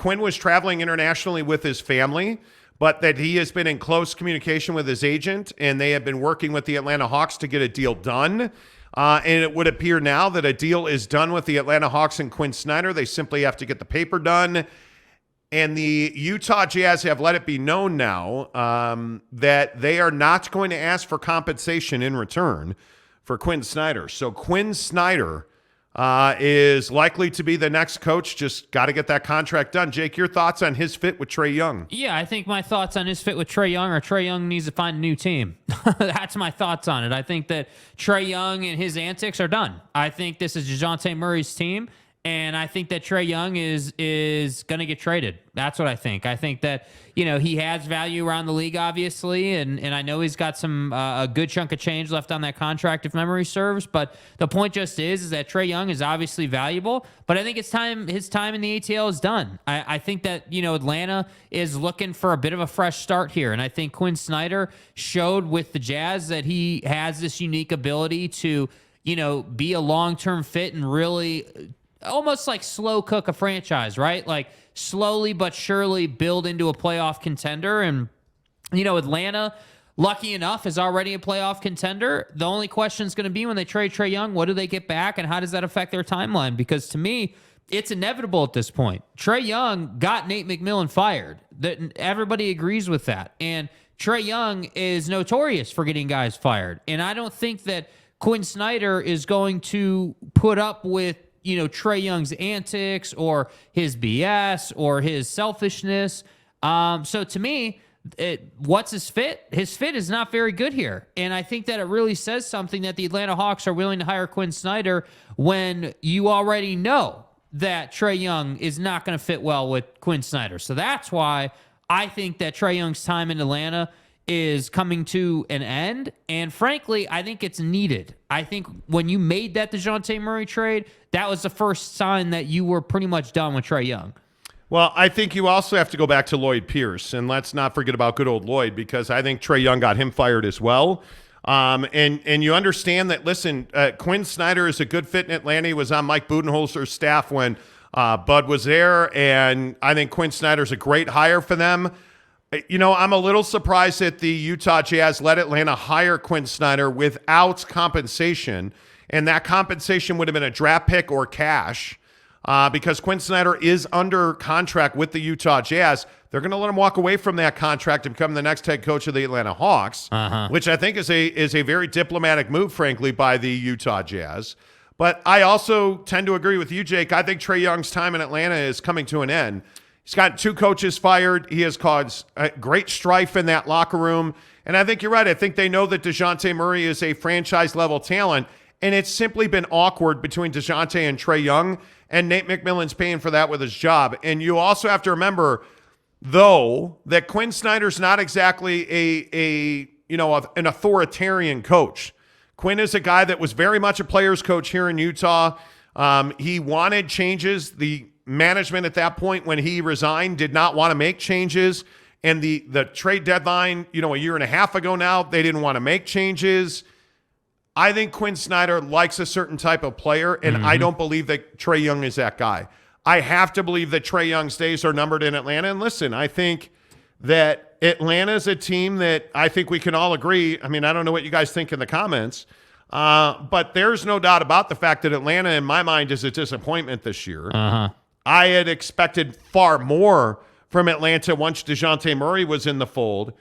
Quin was traveling internationally with his family, but that he has been in close communication with his agent, and they have been working with the Atlanta Hawks to get a deal done. And it would appear now that a deal is done with the Atlanta Hawks and Quin Snyder. They simply have to get the paper done. And the Utah Jazz have let it be known now that they are not going to ask for compensation in return for Quin Snyder. So Quin Snyder is likely to be the next coach. Just got to get that contract done. Jake, your thoughts on his fit with Trae Young? Yeah, I think my thoughts on his fit with Trae Young are Trae Young needs to find a new team. That's my thoughts on it. I think that Trae Young and his antics are done. I think this is DeJounte Murray's team, and I think that Trae Young is going to get traded. That's what I think. I think that, he has value around the league, obviously, and I know he's got some a good chunk of change left on that contract, if memory serves. But the point just is that Trae Young is obviously valuable, but I think his time in the ATL is done. I think that, Atlanta is looking for a bit of a fresh start here, and I think Quin Snyder showed with the Jazz that he has this unique ability to, be a long-term fit and really almost like slow cook a franchise, right? Like slowly but surely build into a playoff contender. And, Atlanta, lucky enough, is already a playoff contender. The only question is going to be when they trade Trae Young, what do they get back and how does that affect their timeline? Because to me, it's inevitable at this point. Trae Young got Nate McMillan fired. Everybody agrees with that. And Trae Young is notorious for getting guys fired. And I don't think that Quin Snyder is going to put up with Trae Young's antics or his BS or his selfishness. So to me, what's his fit? His fit is not very good here. And I think that it really says something that the Atlanta Hawks are willing to hire Quin Snyder when you already know that Trae Young is not going to fit well with Quin Snyder. So that's why I think that Trae Young's time in Atlanta is coming to an end. And frankly, I think it's needed. I think when you made that DeJounte Murray trade, that was the first sign that you were pretty much done with Trae Young. Well, I think you also have to go back to Lloyd Pierce, and let's not forget about good old Lloyd, because I think Trae Young got him fired as well. And you understand that, listen, Quin Snyder is a good fit in Atlanta. He was on Mike Budenholzer's staff when Bud was there, and I think Quin Snyder's a great hire for them. I'm a little surprised that the Utah Jazz let Atlanta hire Quin Snyder without compensation, and that compensation would have been a draft pick or cash because Quin Snyder is under contract with the Utah Jazz. They're going to let him walk away from that contract and become the next head coach of the Atlanta Hawks, which I think is a very diplomatic move, frankly, by the Utah Jazz. But I also tend to agree with you, Jake. I think Trae Young's time in Atlanta is coming to an end. He's got 2 coaches fired. He has caused great strife in that locker room. And I think you're right. I think they know that DeJounte Murray is a franchise-level talent, and it's simply been awkward between DeJounte and Trae Young, and Nate McMillan's paying for that with his job. And you also have to remember, though, that Quin Snyder's not exactly an authoritarian coach. Quin is a guy that was very much a player's coach here in Utah. He wanted changes. The management at that point, when he resigned, did not want to make changes. And the trade deadline, a year and a half ago now, they didn't want to make changes. I think Quin Snyder likes a certain type of player, and I don't believe that Trae Young is that guy. I have to believe that Trae Young's days are numbered in Atlanta. And listen, I think that Atlanta is a team that I think we can all agree. I mean, I don't know what you guys think in the comments, but there's no doubt about the fact that Atlanta, in my mind, is a disappointment this year. I had expected far more from Atlanta once DeJounte Murray was in the fold.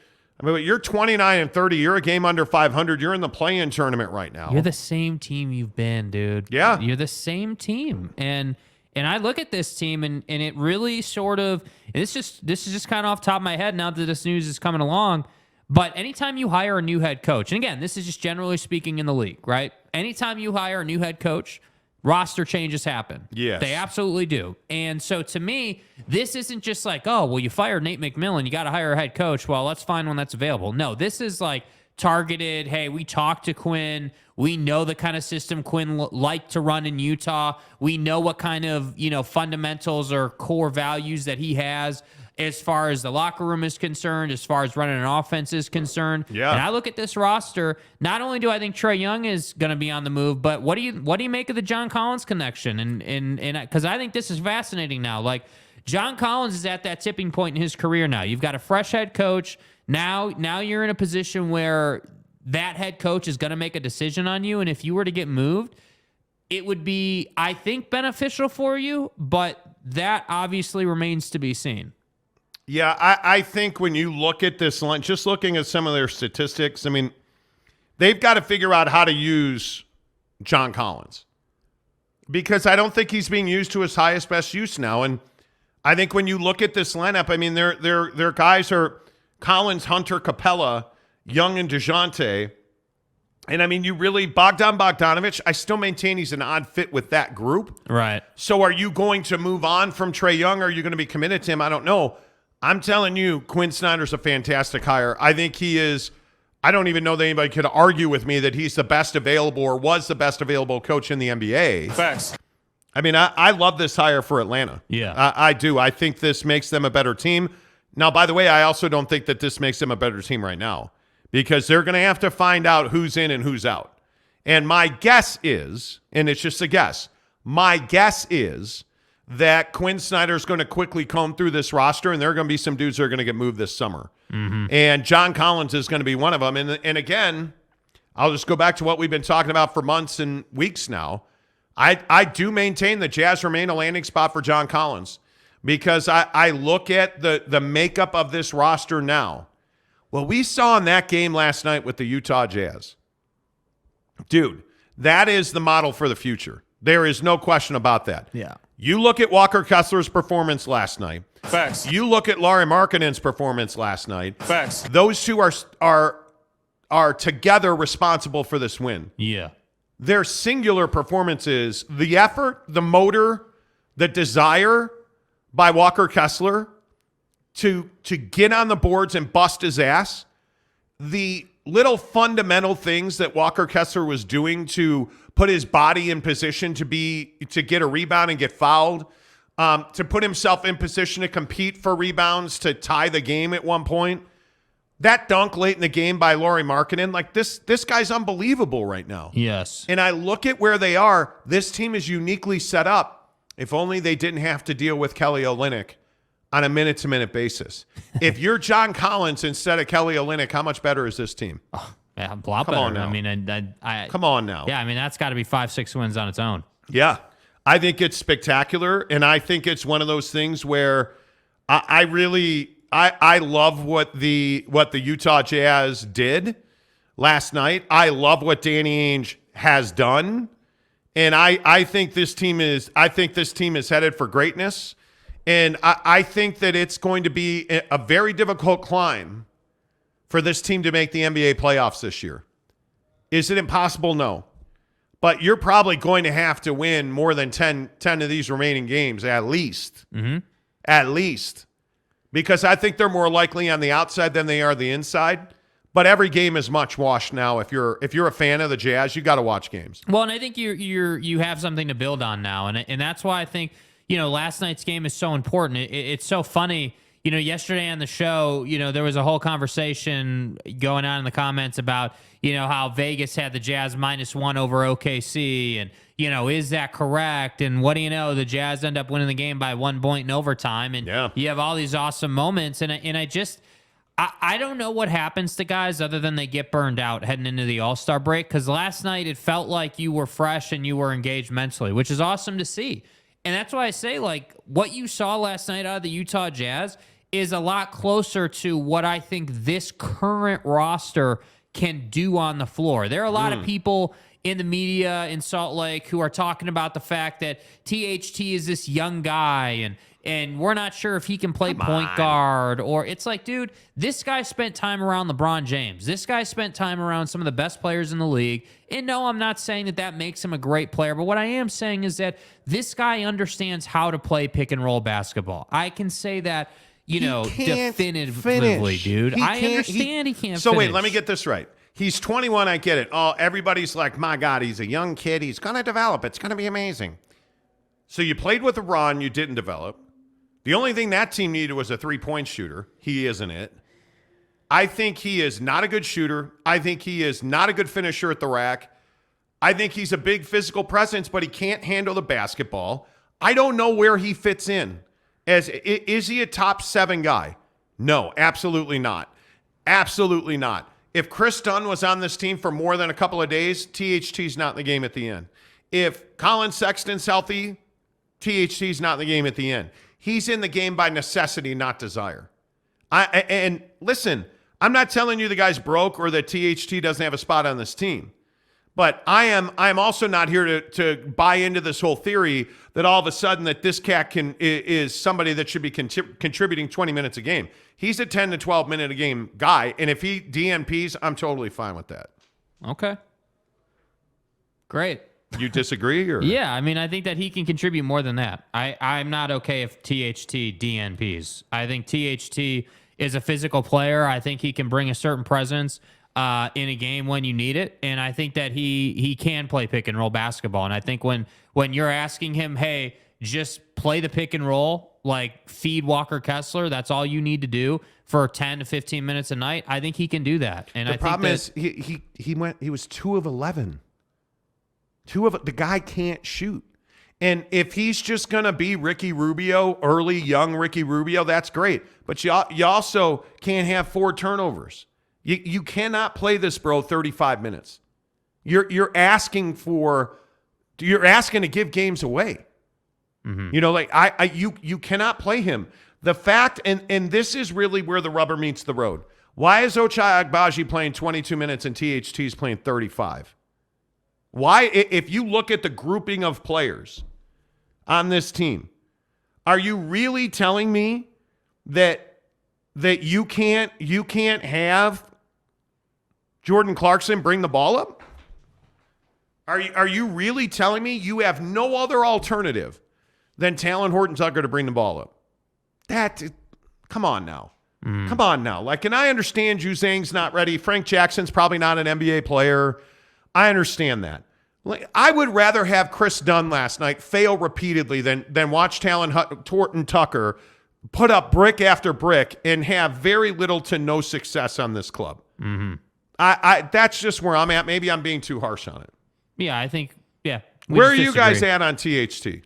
I mean, you're 29-30. You're a game under 500. You're in the play-in tournament right now. You're the same team you've been, dude. Yeah. You're the same team. And I look at this team, and it really sort of – this is just kind of off the top of my head now that this news is coming along. But anytime you hire a new head coach – and again, this is just generally speaking in the league, right? Anytime you hire a new head coach – roster changes happen. Yes. They absolutely do. And so to me, this isn't just like, oh, well, you fired Nate McMillan, you got to hire a head coach. Well, let's find one that's available. No, this is like targeted, hey, we talked to Quin. We know the kind of system Quin liked to run in Utah. We know what kind of, fundamentals or core values that he has as far as the locker room is concerned, as far as running an offense is concerned. Yeah. And I look at this roster, not only do I think Trae Young is going to be on the move, but what do you make of the John Collins connection? And because I think this is fascinating now. Like, John Collins is at that tipping point in his career now. You've got a fresh head coach. Now you're in a position where that head coach is going to make a decision on you, and if you were to get moved, it would be, I think, beneficial for you, but that obviously remains to be seen. Yeah, I think when you look at this line, just looking at some of their statistics, I mean, they've got to figure out how to use John Collins because I don't think he's being used to his highest best use now. And I think when you look at this lineup, I mean, their guys are Collins, Hunter, Capella, Young, and DeJounte. And I mean, you really, Bogdanovich, I still maintain he's an odd fit with that group. Right. So are you going to move on from Trae Young? Or are you going to be committed to him? I don't know. I'm telling you, Quin Snyder's a fantastic hire. I think he is. I don't even know that anybody could argue with me that he's the best available or was the best available coach in the NBA. Facts. I mean, I love this hire for Atlanta. Yeah. I do. I think this makes them a better team. Now, by the way, I also don't think that this makes them a better team right now because they're going to have to find out who's in and who's out. And my guess is, and it's just a guess, my guess is that Quin Snyder is going to quickly comb through this roster, and there are going to be some dudes that are going to get moved this summer. Mm-hmm. And John Collins is going to be one of them. And again, I'll just go back to what we've been talking about for months and weeks now. I do maintain the Jazz remain a landing spot for John Collins because I look at the makeup of this roster now. Well, we saw in that game last night with the Utah Jazz. Dude, that is the model for the future. There is no question about that. Yeah. You look at Walker Kessler's performance last night. Facts. You look at Lauri Markkanen's performance last night. Facts. Those two are together responsible for this win. Yeah. Their singular performances, the effort, the motor, the desire by Walker Kessler to get on the boards and bust his ass, the little fundamental things that Walker Kessler was doing to put his body in position to get a rebound and get fouled, to put himself in position to compete for rebounds, to tie the game at one point. That dunk late in the game by Lauri Markkanen, like this guy's unbelievable right now. Yes. And I look at where they are. This team is uniquely set up. If only they didn't have to deal with Kelly Olynyk on a minute-to-minute basis. If you're John Collins instead of Kelly Olynyk, how much better is this team? Oh, yeah, a lot Come better. on now. I mean, Come on now. Yeah, I mean, that's got to be 5-6 wins on its own. Yeah. I think it's spectacular, and I think it's one of those things where I love what the Utah Jazz did last night. I love what Danny Ainge has done. And I think this team is headed for greatness. And I think that it's going to be a very difficult climb for this team to make the NBA playoffs this year. Is it impossible? No. But you're probably going to have to win more than 10 of these remaining games, at least. Mm-hmm. At least. Because I think they're more likely on the outside than they are the inside. But every game is much watched now. If you're a fan of the Jazz, you got to watch games. Well, and I think you have something to build on now, and that's why I think last night's game is so important. It's so funny. Yesterday on the show, there was a whole conversation going on in the comments about how Vegas had the Jazz -1 over OKC, and is that correct? And what do you know? The Jazz end up winning the game by 1 point in overtime, and you have all these awesome moments, and I don't know what happens to guys other than they get burned out heading into the All-Star break, because last night it felt like you were fresh and you were engaged mentally, which is awesome to see. And that's why I say, like, what you saw last night out of the Utah Jazz is a lot closer to what I think this current roster can do on the floor. There are a lot of people in the media in Salt Lake who are talking about the fact that THT is this young guy and we're not sure if he can play point guard, or it's like, dude, this guy spent time around LeBron James. This guy spent time around some of the best players in the league. And no, I'm not saying that makes him a great player, but what I am saying is that this guy understands how to play pick and roll basketball. I can say that, definitively, dude. I understand he can't So finish. wait, let me get this right. He's 21, I get it. Oh, everybody's like, my God, he's a young kid. He's going to develop. It's going to be amazing. So you played with LeBron, you didn't develop. The only thing that team needed was a three-point shooter. He isn't it. I think he is not a good shooter. I think he is not a good finisher at the rack. I think he's a big physical presence, but he can't handle the basketball. I don't know where he fits in. Is he a top 7 guy? No, absolutely not. Absolutely not. If Chris Dunn was on this team for more than a couple of days, THT's not in the game at the end. If Colin Sexton's healthy, THT's not in the game at the end. He's in the game by necessity, not desire. And listen, I'm not telling you the guy's broke or that THT doesn't have a spot on this team. But I am also not here to buy into this whole theory that all of a sudden that this cat is somebody that should be contributing 20 minutes a game. He's a 10 to 12 minute a game guy, and if he DNPs, I'm totally fine with that. Okay. Great. You disagree? Or? Yeah, I mean, I think that he can contribute more than that. I'm not okay if THT DNPs. I think THT is a physical player. I think he can bring a certain presence in a game when you need it, and I think that he can play pick and roll basketball. And I think when you're asking him, hey, just play the pick and roll, like feed Walker Kessler, that's all you need to do for 10 to 15 minutes a night, I think he can do that. And the problem is he was 2 of 11. The guy can't shoot. And if he's just going to be Ricky Rubio, early young Ricky Rubio, that's great. But you also can't have 4 turnovers. You cannot play this, bro, 35 minutes. You're asking to give games away. Mm-hmm. You know, like you cannot play him. The fact, and this is really where the rubber meets the road. Why is Ochai Agbaji playing 22 minutes and THT's playing 35? Why, if you look at the grouping of players on this team, are you really telling me that you can't have Jordan Clarkson bring the ball up? Are you really telling me you have no other alternative than Talon Horton-Tucker to bring the ball up? Come on now. Come on now. Like, and I understand Juzang's not ready. Frank Jackson's probably not an NBA player. I understand that. Like, I would rather have Chris Dunn last night fail repeatedly than watch Talon Horton-Tucker put up brick after brick and have very little to no success on this club. Mm-hmm. That's just where I'm at. Maybe I'm being too harsh on it. Yeah, I think, yeah. Where are you guys at on THT?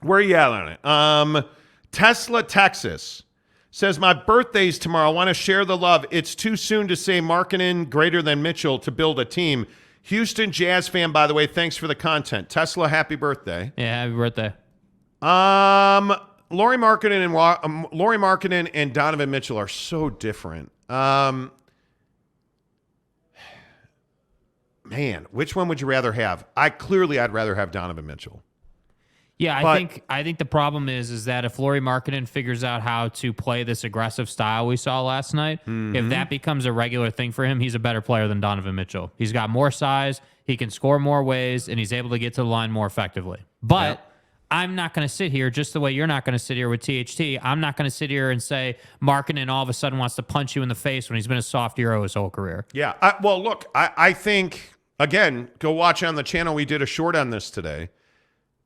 Where are you at on it? Tesla, Texas says, my birthday's tomorrow. I want to share the love. It's too soon to say Markkanen greater than Mitchell to build a team. Houston Jazz fan, by the way. Thanks for the content. Tesla, happy birthday. Yeah, happy birthday. Lauri Markkanen and Donovan Mitchell are so different. Man, which one would you rather have? I'd rather have Donovan Mitchell. Yeah, I think the problem is that if Lauri Markkanen figures out how to play this aggressive style we saw last night, if that becomes a regular thing for him, he's a better player than Donovan Mitchell. He's got more size, he can score more ways, and he's able to get to the line more effectively. But I'm not going to sit here just the way you're not going to sit here with THT. I'm not going to sit here and say Markkanen all of a sudden wants to punch you in the face when he's been a soft hero his whole career. Yeah, I think, again, go watch on the channel. We did a short on this today.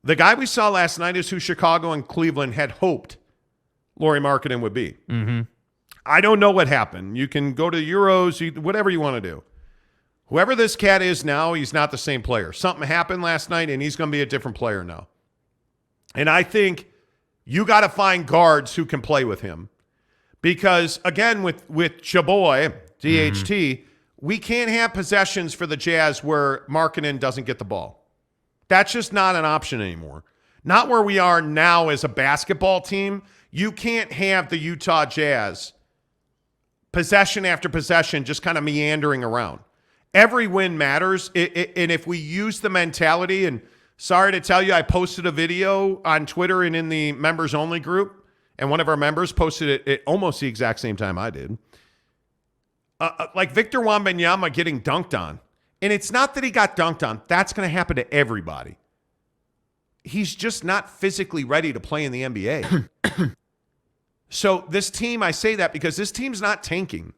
The guy we saw last night is who Chicago and Cleveland had hoped Lauri Markkanen would be. Mm-hmm. I don't know what happened. You can go to Euros, whatever you want to do. Whoever this cat is now, he's not the same player. Something happened last night, and he's going to be a different player now. And I think you got to find guards who can play with him. Because, again, with Chaboy, DHT, we can't have possessions for the Jazz where Markkanen doesn't get the ball. That's just not an option anymore. Not where we are now as a basketball team. You can't have the Utah Jazz possession after possession just kind of meandering around. Every win matters. And if we use the mentality, and sorry to tell you, I posted a video on Twitter and in the members only group, and one of our members posted it at almost the exact same time I did. Like Victor Wembanyama getting dunked on. And it's not that he got dunked on. That's going to happen to everybody. He's just not physically ready to play in the NBA. So this team, I say that because this team's not tanking.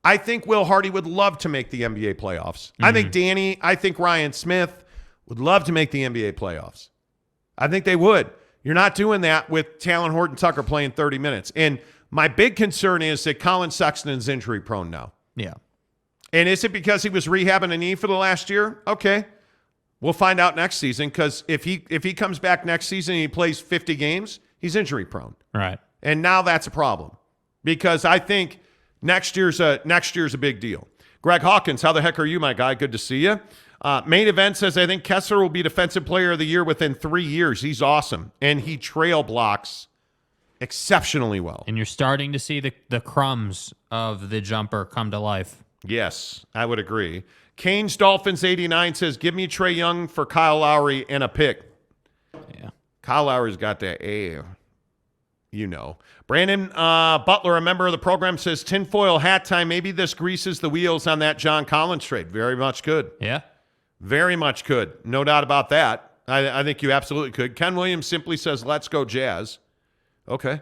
I think Will Hardy would love to make the NBA playoffs. I think Ryan Smith would love to make the NBA playoffs. I think they would. You're not doing that with Talon Horton-Tucker playing 30 minutes. And my big concern is that Colin Sexton's injury prone now. Yeah. And is it because he was rehabbing a knee for the last year? Okay. We'll find out next season, because if he comes back next season and he plays 50 games, He's injury prone. Right. And now that's a problem because I think next year's a big deal. Greg Hawkins, how the heck are you, my guy? Good to see you. Main Event says, I think Kessler will be Defensive Player of the Year within 3 years. He's awesome. And he trail blocks exceptionally well. And you're starting to see the crumbs of the jumper come to life. Yes, I would agree. Canes Dolphins 89 says, give me Trae Young for Kyle Lowry and a pick. Yeah. Kyle Lowry's got that air. You know. Brandon Butler, a member of the program, says, tinfoil hat time. Maybe this greases the wheels on that John Collins trade. Very much could. Yeah. Very much could. No doubt about that. I think you absolutely could. Ken Williams simply says, let's go Jazz. Okay.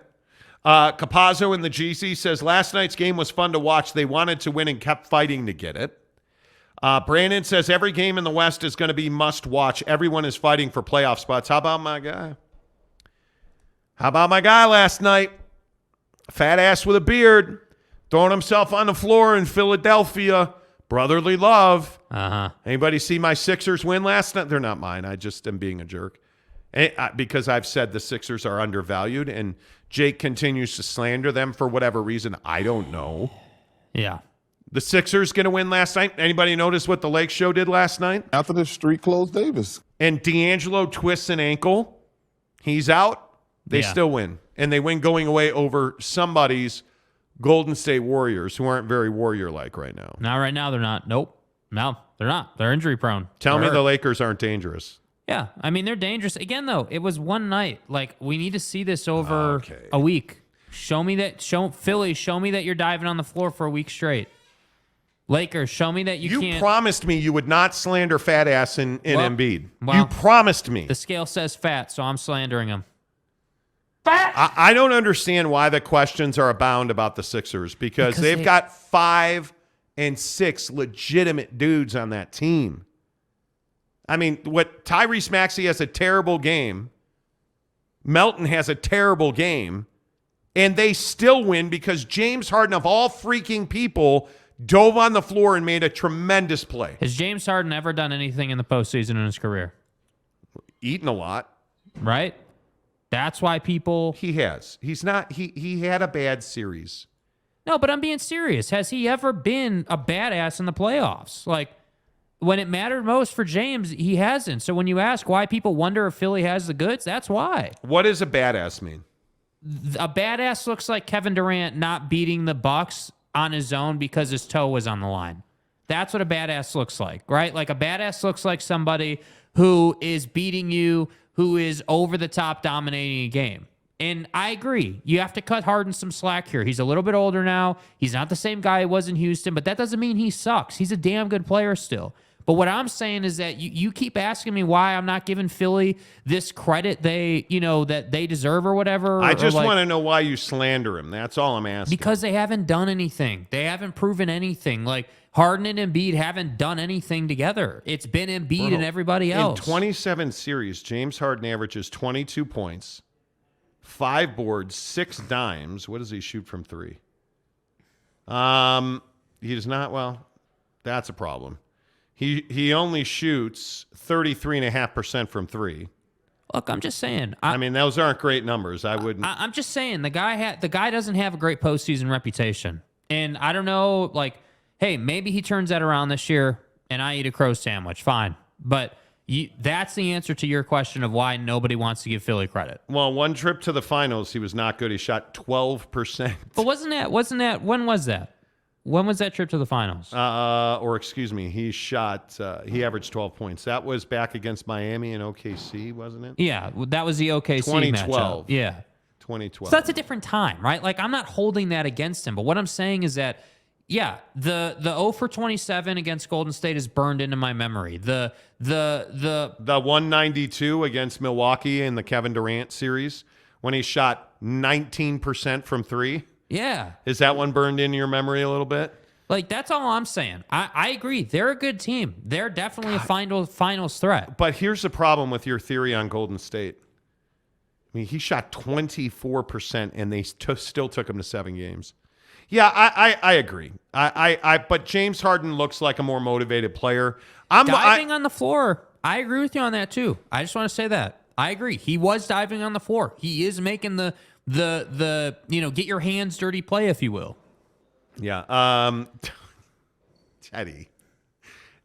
Capazzo in the GC says, last night's game was fun to watch. They wanted to win and kept fighting to get it. Brandon says, every game in the West is going to be must watch. Everyone is fighting for playoff spots. How about my guy? How about my guy last night? Fat ass with a beard, throwing himself on the floor in Philadelphia. Brotherly love. Anybody see my Sixers win last night? They're not mine. I just am being a jerk. Because I've said the Sixers are undervalued, and Jake continues to slander them for whatever reason. I don't know. Yeah. The Sixers going to win last night. Anybody notice what the Lake Show did last night? After the street closed Davis. And D'Angelo twists an ankle. He's out. They still win. And they win going away over somebody's Golden State Warriors, who aren't very Warrior-like right now. Not right now. They're not. Nope. No, they're not. They're injury prone. Tell me the Lakers aren't dangerous. Yeah. I mean, they're dangerous. Again, though, it was one night. Like, we need to see this over a week. Show me that. Philly, show me that you're diving on the floor for a week straight. Lakers, show me that you can't. You promised me you would not slander fat ass in Embiid. Well, you promised me. The scale says fat, so I'm slandering him. Fat. I don't understand why the questions are abound about the Sixers because they've got 5 and 6 legitimate dudes on that team. I mean, what Tyrese Maxey has a terrible game. Melton has a terrible game. And they still win because James Harden, of all freaking people, dove on the floor and made a tremendous play. Has James Harden ever done anything in the postseason in his career? Eaten a lot. Right? That's why people... He has. He's not... He had a bad series. No, but I'm being serious. Has he ever been a badass in the playoffs? Like, when it mattered most for James, he hasn't. So when you ask why people wonder if Philly has the goods, that's why. What does a badass mean? A badass looks like Kevin Durant not beating the Bucks on his own because his toe was on the line. That's what a badass looks like, right? Like, a badass looks like somebody who is beating you, who is over the top dominating a game. And I agree. You have to cut Harden some slack here. He's a little bit older now. He's not the same guy he was in Houston, but that doesn't mean he sucks. He's a damn good player still. But what I'm saying is that you keep asking me why I'm not giving Philly this credit that they deserve or whatever. I just want to know why you slander him. That's all I'm asking. Because they haven't done anything. They haven't proven anything. Like, Harden and Embiid haven't done anything together. It's been Embiid and everybody else. In 27 series, James Harden averages 22 points, 5 boards, 6 dimes. What does he shoot from 3? He does not. Well, that's a problem. He only shoots 33.5% from 3. Look, I'm just saying. I mean, those aren't great numbers. I wouldn't. I'm just saying the guy doesn't have a great postseason reputation, and I don't know. Like, hey, maybe he turns that around this year, and I eat a crow sandwich. Fine, but that's the answer to your question of why nobody wants to give Philly credit. Well, one trip to the finals, he was not good. He shot 12%. But wasn't that? When was that? When was that trip to the finals? Excuse me, he averaged 12 points. That was back against Miami and OKC, wasn't it? Yeah, that was the OKC 2012. matchup. Yeah. 2012. So that's a different time, right? Like, I'm not holding that against him, but what I'm saying is that, yeah, the 0 for 27 against Golden State is burned into my memory. The 192 against Milwaukee in the Kevin Durant series when he shot 19% from 3. Yeah. Is that one burned into your memory a little bit? Like, that's all I'm saying. I agree. They're a good team. They're definitely a finals threat. But here's the problem with your theory on Golden State. I mean, he shot 24%, and they still took him to 7 games. Yeah, I agree. But James Harden looks like a more motivated player. Diving on the floor. I agree with you on that, too. I just want to say that. I agree. He was diving on the floor. He is making the get your hands dirty play, if you will. Yeah.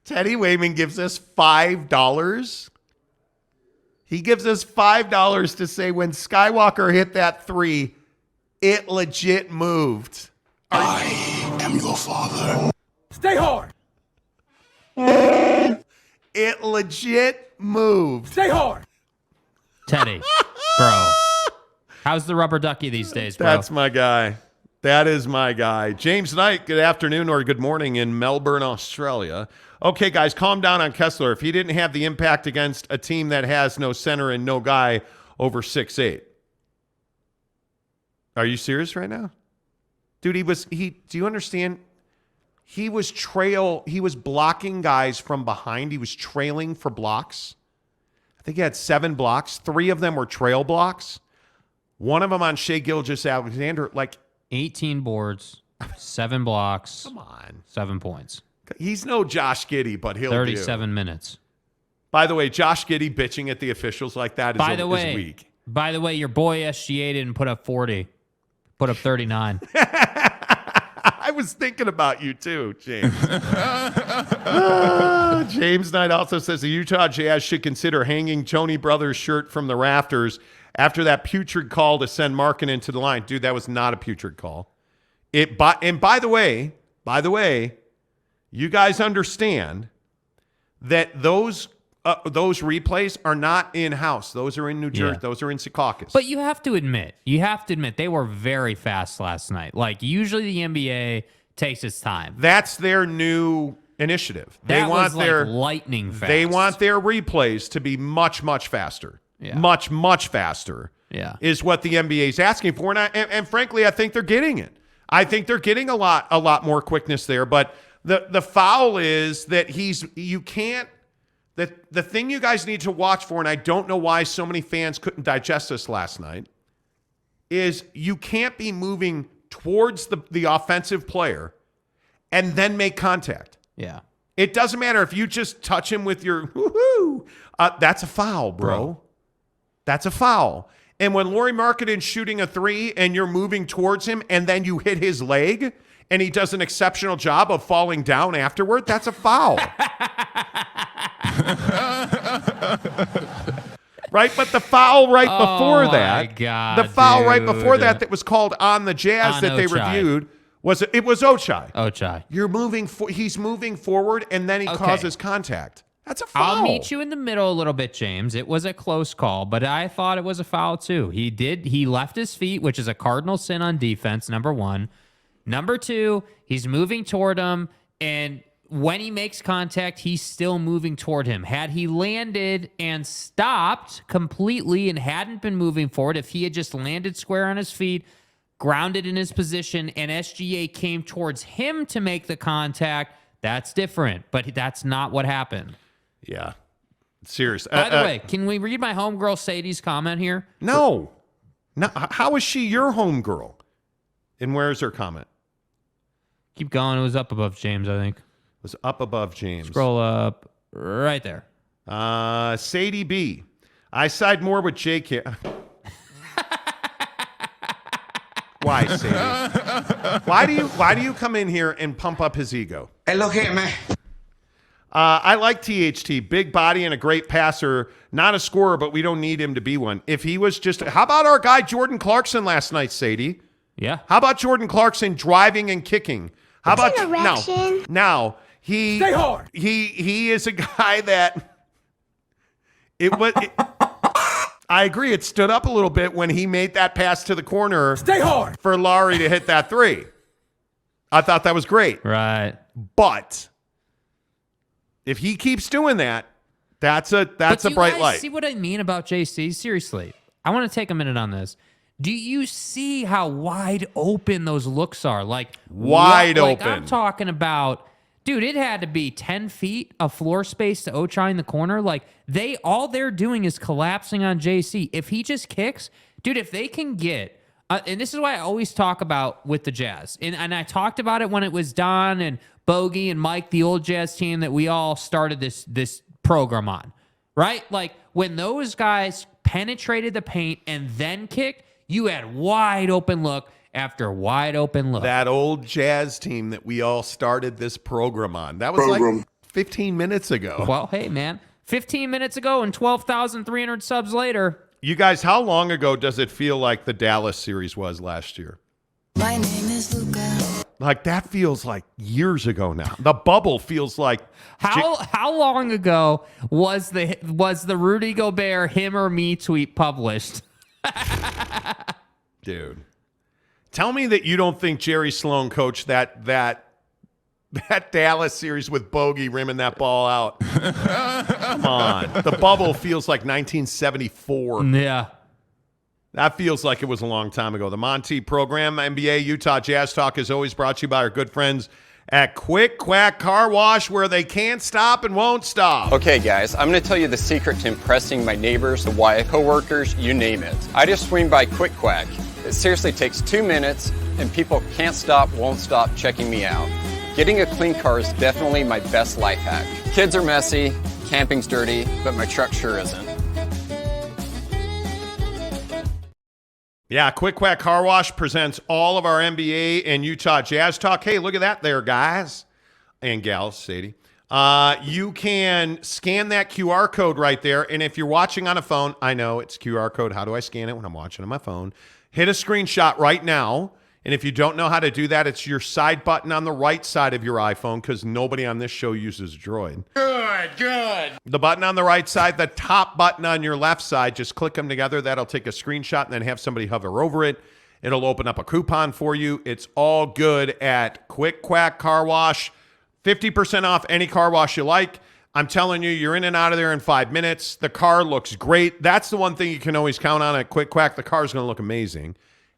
Teddy Wayman gives us $5. He gives us $5 to say when Skywalker hit that 3, it legit moved. I am your father. Stay hard. It legit moved. Stay hard. Teddy, bro. How's the rubber ducky these days, bro? That's my guy. That is my guy. James Knight, good afternoon or good morning in Melbourne, Australia. Okay, guys, calm down on Kessler. If he didn't have the impact against a team that has no center and no guy over 6'8". Are you serious right now? Dude, do you understand? He was blocking guys from behind. He was trailing for blocks. I think he had 7 blocks. 3 of them were trail blocks. One of them on Shai Gilgeous-Alexander, 18 boards, 7 blocks. Come on. 7 points. He's no Josh Giddey, but he'll 37 minutes. By the way, Josh Giddey bitching at the officials like that is weak. By the way, your boy SGA didn't put up 40. Put up 39. I was thinking about you too, James. James Knight also says the Utah Jazz should consider hanging Tony Brothers' shirt from the rafters after that putrid call to send Markkanen to the line. Dude, that was not a putrid call. And by the way, you guys understand that those replays are not in-house. Those are in New Jersey. Yeah. Those are in Secaucus. But you have to admit, they were very fast last night. Usually the NBA takes its time. That's their new initiative. That was lightning fast. They want their replays to be much, much faster. Yeah. Much, much faster. Yeah. Is what the NBA is asking for. And frankly, I think they're getting it. I think they're getting a lot more quickness there. But the foul is that you can't. The thing you guys need to watch for, and I don't know why so many fans couldn't digest this last night, is you can't be moving towards the offensive player and then make contact. Yeah. It doesn't matter if you just touch him with your woohoo. That's a foul, bro. That's a foul. And when Lauri Markkanen's shooting a 3 and you're moving towards him and then you hit his leg and he does an exceptional job of falling down afterward, that's a foul. Right? But the foul right before that, God, the foul right dude. before that was called on the Jazz On that they Ochai. reviewed it was Ochai. Ochai. He's moving forward and then he causes contact. That's a foul. I'll meet you in the middle a little bit, James. It was a close call, but I thought it was a foul too. He left his feet, which is a cardinal sin on defense, number 1. Number 2, he's moving toward him, and when he makes contact, he's still moving toward him. Had he landed and stopped completely and hadn't been moving forward, if he had just landed square on his feet, grounded in his position, and SGA came towards him to make the contact, that's different. But that's not what happened. Yeah. Serious. By the way, can we read my homegirl Sadie's comment here? No. How is she your homegirl? And where's her comment? Keep going. It was up above James, I think. It was up above James. Scroll up right there. Sadie B. I side more with Jake. Why, Sadie? Why do you come in here and pump up his ego? Hey, look here, man. I like THT, big body and a great passer, not a scorer, but we don't need him to be one. If he was just, how about our guy Jordan Clarkson last night, Sadie? Yeah. How about Jordan Clarkson driving and kicking? How about now? He Stay hard. He is a guy that I agree. It stood up a little bit when he made that pass to the corner. Stay hard. For Lauri to hit that 3. I thought that was great. Right. But if he keeps doing that, that's a bright light. See what I mean about JC? Seriously, I want to take a minute on this. Do you see how wide open those looks are? Wide open. I'm talking about, dude, it had to be 10 feet of floor space to Ochai in the corner. All they're doing is collapsing on JC. If he just kicks, dude, if they can get, and this is why I always talk about with the Jazz, and I talked about it when it was Don and Bogey and Mike, the old Jazz team that we all started this program on, right? When those guys penetrated the paint and then kicked, you had wide open look after wide open look. That old Jazz team that we all started this program on. That was like 15 minutes ago. Well, hey, man, 15 minutes ago and 12,300 subs later. You guys, how long ago does it feel like the Dallas series was last year? My name is Luca. Like, that feels like years ago now. The bubble feels like... How long ago was the Rudy Gobert him or me tweet published? Dude. Tell me that you don't think Jerry Sloan coached that Dallas series with Bogey rimming that ball out. Come on. The bubble feels like 1974. Yeah. That feels like it was a long time ago. The Monty program, NBA Utah Jazz Talk, is always brought to you by our good friends at Quick Quack Car Wash, where they can't stop and won't stop. Okay, guys, I'm going to tell you the secret to impressing my neighbors, the Wyatt coworkers, you name it. I just swing by Quick Quack. It seriously takes 2 minutes, and people can't stop, won't stop checking me out. Getting a clean car is definitely my best life hack. Kids are messy, camping's dirty, but my truck sure isn't. Yeah, Quick Quack Car Wash presents all of our NBA and Utah Jazz Talk. Hey, look at that there, guys and gals, Sadie. You can scan that QR code right there, and if you're watching on a phone, I know it's QR code. How do I scan it when I'm watching on my phone? Hit a screenshot right now, and if you don't know how to do that, it's your side button on the right side of your iPhone, because nobody on this show uses Droid. Good. The button on the right side, the top button on your left side, just click them together. That'll take a screenshot and then have somebody hover over it. It'll open up a coupon for you. It's all good at Quick Quack Car Wash. 50% off any car wash you like. I'm telling you, you're in and out of there in 5 minutes. The car looks great. That's the one thing you can always count on at Quick Quack. The car's going to look amazing.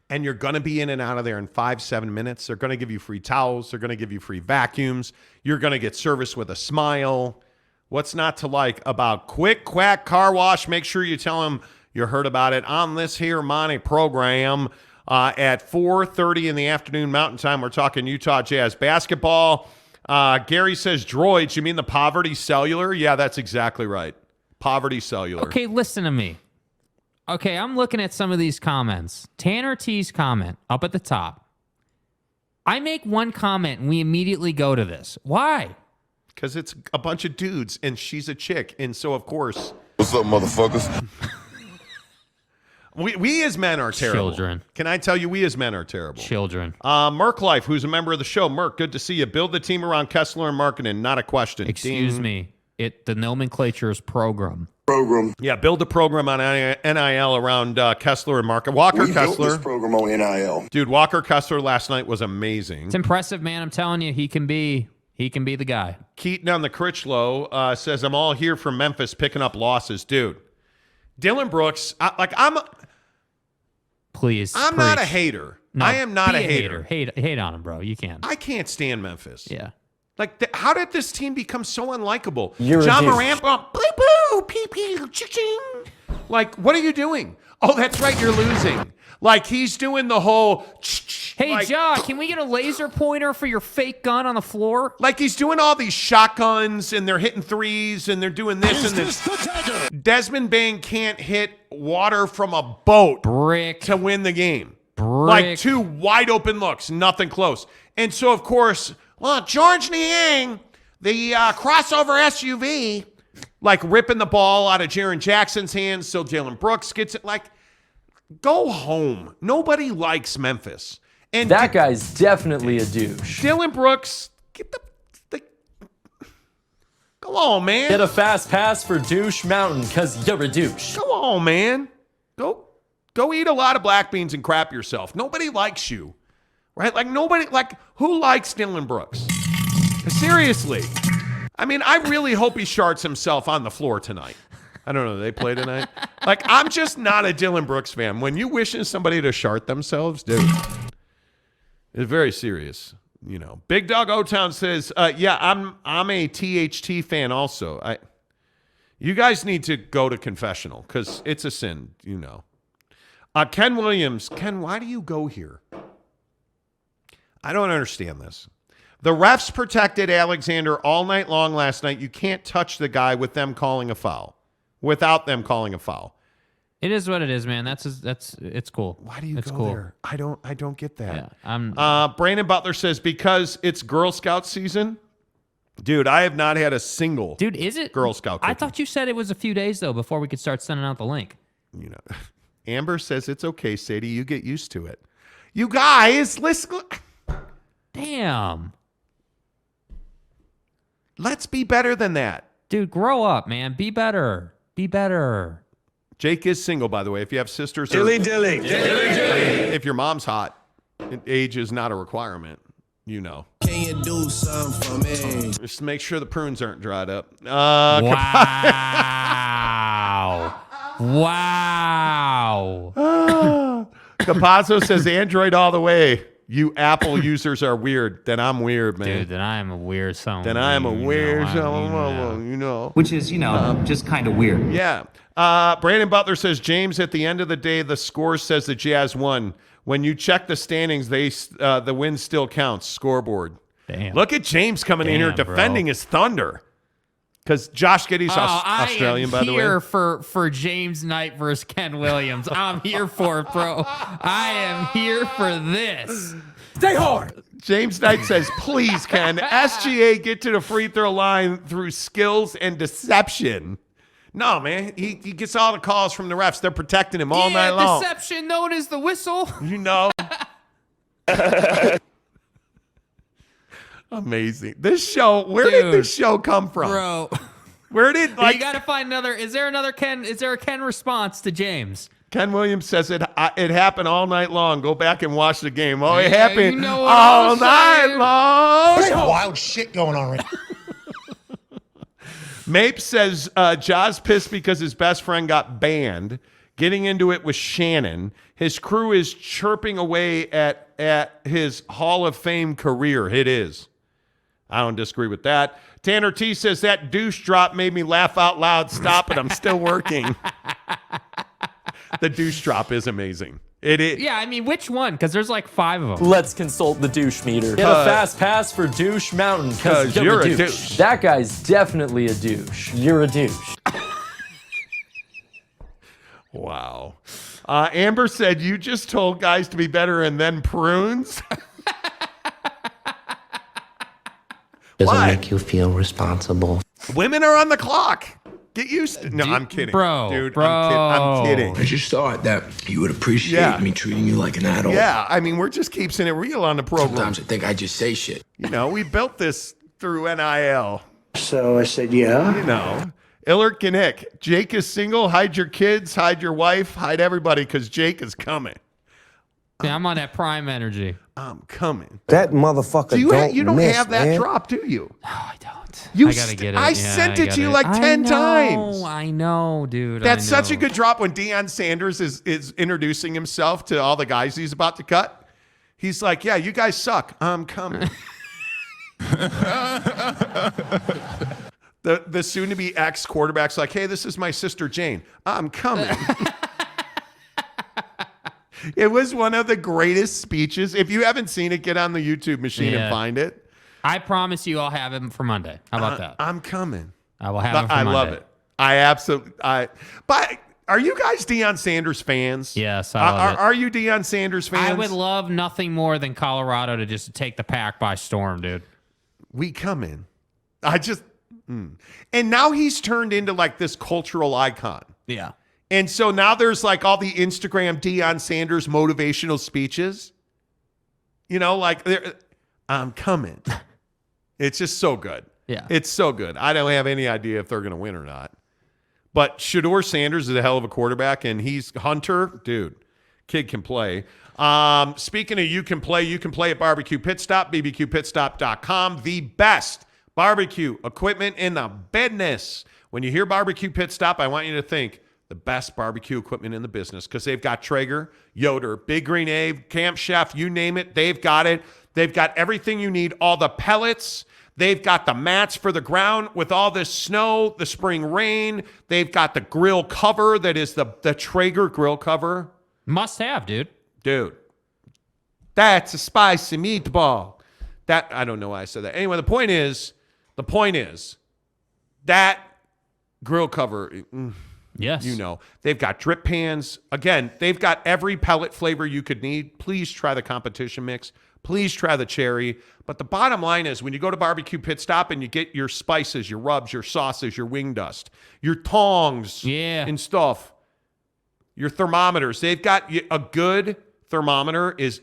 And you're going to be in and out of there in 5-7 minutes. They're going to give you free towels. They're going to give you free vacuums. You're going to get service with a smile. What's not to like about Quick Quack Car Wash? Make sure you tell them you heard about it on this here Monty program at 4:30 in the afternoon Mountain Time. We're talking Utah Jazz basketball. Gary says, droids, you mean the Poverty Cellular? Yeah, that's exactly right. Poverty Cellular. Okay, listen to me. Okay, I'm looking at some of these comments. Tanner T's comment up at the top. I make one comment and we immediately go to this. Why? Because it's a bunch of dudes and she's a chick. And so, of course. What's up, motherfuckers? We as men are terrible. Children. Can I tell you, we as men are terrible. Children. Merk Life, who's a member of the show. Merk, good to see you. Build the team around Kessler and Markkinen. Not a question. Excuse me. The nomenclature is program. Yeah, build a program on NIL around Kessler and Markkinen. Walker We Kessler. built this program on NIL. Dude, Walker Kessler last night was amazing. It's impressive, man. I'm telling you, he can be the guy. Keaton on the Critchlow says, I'm all here from Memphis picking up losses. Dude, Dylan Brooks, Please. I'm preach. not a hater. No, I am not be a hater. Hate on him, bro. You can't. I can't stand Memphis. Yeah. Like, how did this team become so unlikable? You're John a douche. Morant, boo-boo, pee-pee, ching. Like, what are you doing? Oh, that's right, you're losing. Like, he's doing the whole... Hey, like, Ja, can we get a laser pointer for your fake gun on the floor? Like, he's doing all these shotguns, and they're hitting threes, and they're doing this and this. Desmond Bain can't hit water from a boat Brick. to win the game. Brick. Like, two wide open looks, nothing close. And so, of course, well, George Niang, the crossover SUV, like ripping the ball out of Jaren Jackson's hands so Dylan Brooks gets it. Like, go home. Nobody likes Memphis. And That guy's definitely a douche. Dylan Brooks, get the go on, man. Get a fast pass for Douche Mountain, because you're a douche. Go on, man. Go eat a lot of black beans and crap yourself. Nobody likes you. Right? Like, nobody, like, who likes Dylan Brooks? Seriously. I mean, I really hope he sharts himself on the floor tonight. I don't know. Do they play tonight? Like, I'm just not a Dylan Brooks fan. When you wishing somebody to shart themselves, dude, it's very serious. You know, Big Dog O-Town says, yeah, I'm a THT fan also. You guys need to go to confessional because it's a sin, you know. Ken Williams, Ken, why do you go here? I don't understand this. The refs protected Alexander all night long last night. You can't touch the guy with them calling a foul, without them calling a foul. It is what it is, man. It's cool. Why do you it's go cool. there? I don't get that. Yeah, Brandon Butler says, because it's Girl Scout season. Dude, I have not had a single is it Girl Scout cookie. I thaught you said it was a few days though before we could start sending out the link. You know, Amber says it's okay, Sadie. You get used to it. You guys, listen. Damn. Let's be better than that. Dude, grow up, man. Be better. Be better. Jake is single, by the way. If you have sisters, Dilly dilly. if your mom's hot, age is not a requirement. You know. Can you do something for me? Just make sure the prunes aren't dried up. Wow. Wow. Capazzo says Android all the way. You Apple users are weird. Then I'm weird, man. Dude, then I am a weird someone. Then I am a weird someone. you know. Which is, just kind of weird. Yeah. Brandon Butler says, James, at the end of the day, the score says the Jazz won. When you check the standings, the win still counts. Scoreboard. Damn. Look at James coming in here defending his Thunder. Because Josh Giddey's Australian, by the way. I'm here for James Knight versus Ken Williams. I'm here for it, bro. I am here for this. Stay hard. James Knight says, please, Ken, SGA get to the free throw line through skills and deception. No, man. He gets all the calls from the refs. They're protecting him all night long. Deception known as the whistle. You know. Amazing. This show, where did this show come from? Bro. Where did, You got to find another. Is there another Ken? Is there a Ken response to James? Ken Williams says it happened all night long. Go back and watch the game. Oh, it happened you know what all I'm night saying. long. There's some wild shit going on right now. Mape says Ja's pissed because his best friend got banned. Getting into it with Shannon. His crew is chirping away at his Hall of Fame career. It is. I don't disagree with that. Tanner T says that douche drop made me laugh out loud. Stop it. I'm still working. The douche drop is amazing. It is. Yeah, I mean, which one? Because there's like 5 of them. Let's consult the douche meter. Get a fast pass for Douche Mountain because you're a douche. That guy's definitely a douche. You're a douche. Wow. Amber said, you just told guys to be better and then prunes? Doesn't make you feel responsible. Women are on the clock. Get used to. No, I'm kidding, dude. I'm kidding. I just thought that you would appreciate me treating you like an adult. Yeah, I mean, we're just keeping it real on the program. Sometimes I think I just say shit. You know, we built this through NIL. So I said, yeah. You know, Illert Gnick. Jake is single. Hide your kids. Hide your wife. Hide everybody because Jake is coming. Yeah, I'm on that prime energy. I'm coming. That motherfucker You don't have that drop, do you? No, I don't. I gotta get it. I Yeah, sent I it to you gotta- like 10 times. I know, dude. That's I know. such a good drop when Deion Sanders is introducing himself to all the guys he's about to cut. He's like, yeah, you guys suck. I'm coming. The soon-to-be ex-quarterback's like, hey, this is my sister Jane. I'm coming. It was one of the greatest speeches. If you haven't seen it, get on the YouTube machine and find it. I promise you I'll have him for Monday. How about that? I'm coming. I will have him for Monday. I love it. I absolutely. But are you guys Deion Sanders fans? Yes, I love it. Are you Deion Sanders fans? I would love nothing more than Colorado to just take the pack by storm, dude. We come in. And now he's turned into like this cultural icon. Yeah. And so now there's like all the Instagram Deion Sanders motivational speeches. You know, like, I'm coming. It's just so good. Yeah. It's so good. I don't have any idea if they're going to win or not. But Shador Sanders is a hell of a quarterback, and he's Hunter. Dude, kid can play. Speaking of you can play at Barbecue Pit Stop, bbqpitstop.com. The best barbecue equipment in the business. When you hear Barbecue Pit Stop, I want you to think the best barbecue equipment in the business because they've got Traeger, Yoder, Big Green Abe, Camp Chef, you name it. They've got it. They've got everything you need, all the pellets. They've got the mats for the ground with all this snow, the spring rain. They've got the grill cover that is the Traeger grill cover. Must have, dude. Dude, that's a spicy meatball. That I don't know why I said that. Anyway, the point is that grill cover. Yes. You know, they've got drip pans. Again, they've got every pellet flavor you could need. Please try the competition mix. Please try the cherry. But the bottom line is when you go to Barbecue Pit Stop and you get your spices, your rubs, your sauces, your wing dust, your tongs and stuff, your thermometers, they've got a good thermometer is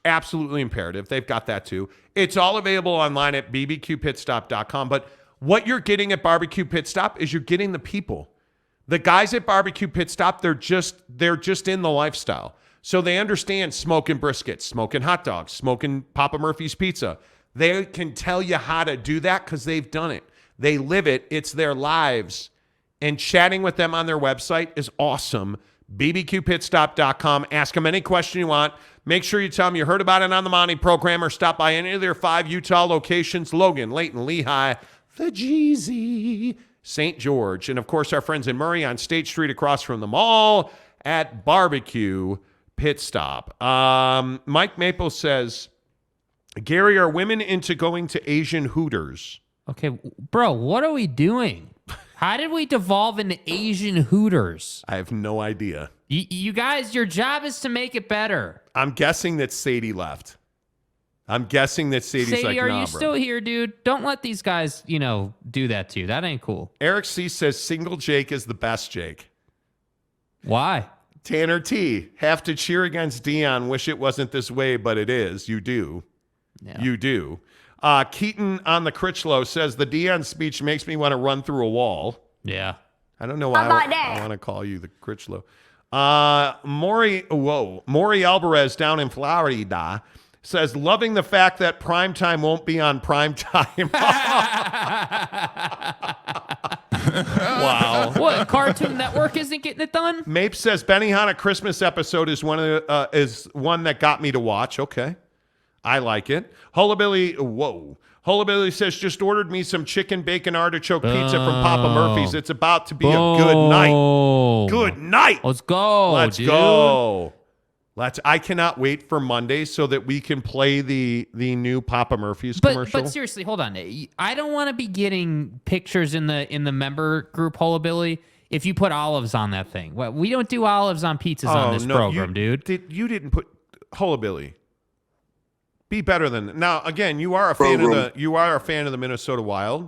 absolutely imperative. They've got that too. It's all available online at bbqpitstop.com. But what you're getting at Barbecue Pit Stop is you're getting the people. The guys at Barbecue Pit Stop, they're just in the lifestyle. So they understand smoking briskets, smoking hot dogs, smoking Papa Murphy's pizza. They can tell you how to do that because they've done it. They live it. It's their lives. And chatting with them on their website is awesome. bbqpitstop.com. Ask them any question you want. Make sure you tell them you heard about it on the Monty program or stop by any of their 5 Utah locations: Logan, Layton, Lehigh, the Jeezy, St. George, and of course our friends in Murray on State Street across from the mall at Barbecue Pit Stop. Mike Maple says, Gary, are women into going to Asian Hooters? Okay, bro, what are we doing? How did we devolve into Asian Hooters? I have no idea. You guys, your job is to make it better. I'm guessing that Sadie left. I'm guessing that Sadie's Sadie, like, are nah, you bro. still here, dude? Don't let these guys, do that to you. That ain't cool. Eric C. says single Jake is the best Jake. Why? Tanner T. Have to cheer against Dion. Wish it wasn't this way, but it is. You do. Yeah. You do. Keaton on the Critchlow says the Dion speech makes me want to run through a wall. Yeah. I don't know why I want to call you the Critchlow. Maury Alvarez down in Florida says, loving the fact that primetime won't be on primetime. Wow. What, Cartoon Network isn't getting it done? Mape says Benihana Christmas episode is one that got me to watch. Okay. I like it. Hullabilly says, just ordered me some chicken bacon artichoke pizza from Papa Murphy's. It's about to be a good night. Good night. Let's go. Let's dude. go. I cannot wait for Monday so that we can play the new Papa Murphy's commercial. But seriously, hold on. I don't want to be getting pictures in the member group, Hullabilly, if you put olives on that thing. Well, we don't do olives on pizzas on this program, dude. You didn't put Hullabilly. Be better than now. Again, you are a fan of the Minnesota Wild,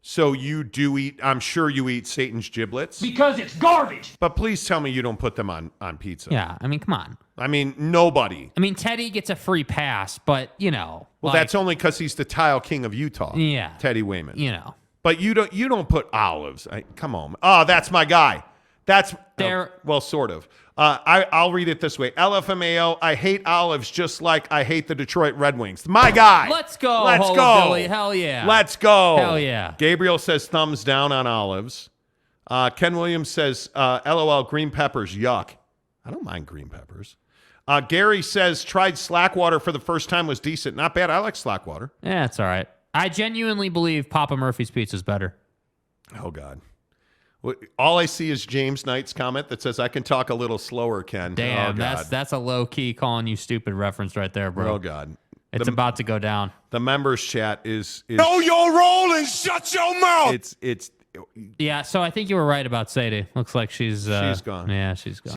so you do eat. I'm sure you eat Satan's giblets Because it's garbage. But please tell me you don't put them on pizza. Yeah, I mean, come on. I mean, nobody. I mean, Teddy gets a free pass, but Well, that's only because he's the tile king of Utah. Yeah, Teddy Wayman. But you don't put olives. Come on. Oh, that's my guy. That's there. Well, sort of. I'll read it this way. LFMAO, I hate olives just like I hate the Detroit Red Wings. My guy. Let's go. Let's go. Billy. Hell yeah. Let's go. Hell yeah. Gabriel says thumbs down on olives. Ken Williams says, LOL, green peppers, yuck. I don't mind green peppers. Gary says, tried Slackwater for the first time, was decent. Not bad. I like Slackwater. Yeah, it's all right. I genuinely believe Papa Murphy's pizza is better. Oh, God. All I see is James Knight's comment that says, I can talk a little slower, Ken. Damn, that's a low-key calling you stupid reference right there, bro. Oh, God. It's about to go down. The members chat is know your role and shut your mouth. It's Yeah, so I think you were right about Sadie. Looks like she's gone. Yeah, she's gone.